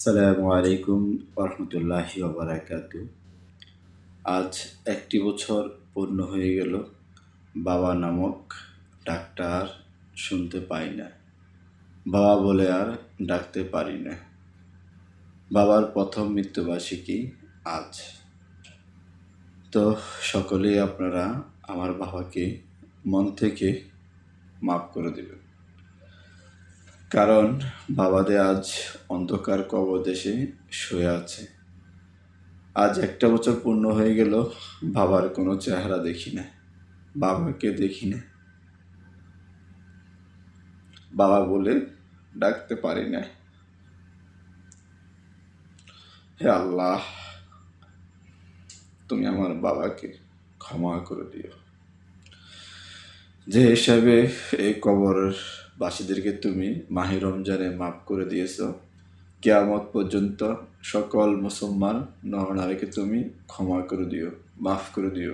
আসসালামু আলাইকুম রহমতুল্লাহি ওবারাকাতু। আজ একটি বছর পূর্ণ হয়ে গেল বাবা নামক ডাকটা আর শুনতে পাই না। বাবা বলে আর ডাকতে পারি না। বাবার প্রথম মৃত্যুবার্ষিকী আজ। তো সকলেই আপনারা আমার বাবাকে মন থেকে মাফ করে দেবেন, কারণ বাবাদের আজ অন্ধকার কবরদেশে শুয়ে আছে। আজ একটা বছর পূর্ণ হয়ে গেল, বাবার কোনো চেহারা দেখি না, বাবাকে দেখি না, বাবা বলে ডাকতে পারি না। হে আল্লাহ, তুমি আমার বাবাকে ক্ষমা করে দিও। যে হিসাবে এই কবরের বাসীদেরকে তুমি মাহে রমজানে মাফ করে দিয়েছ, কিয়ামত পর্যন্ত সকল মুসলমান নরনারীকে তুমি ক্ষমা করে দিও, মাফ করে দিও।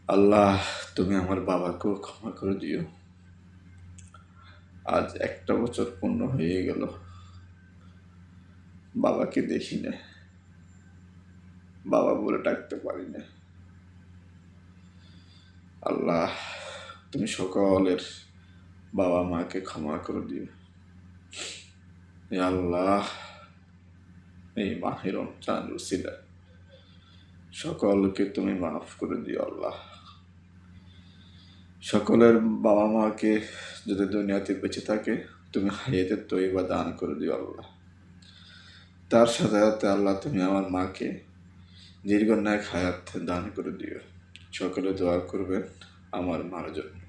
আল্লাহ, তুমি আমার বাবাকেও ক্ষমা করে দিও। আজ একটা বছর পূর্ণ হয়ে গেল, বাবাকে দেখি না, বাবা বলে ডাকতে পারি না। আল্লাহ, তুমি সকলের বাবা মাকে ক্ষমা করে দিও। আল্লাহ, এই মাহে রমজান উসিলা সকলকে তুমি মাফ করে দিও। আল্লাহ, সকলের বাবা মাকে যদি দুনিয়াতে বেঁচে থাকে তুমি হায়াতে তৈবা দান করে দিও। আল্লাহ, তার সাথে সাথে আল্লাহ তুমি আমার মাকে দীর্ঘ ন্যায় হায়াত দান করে দিও। সকলে দোয়া করবেন আমার মার জন্য।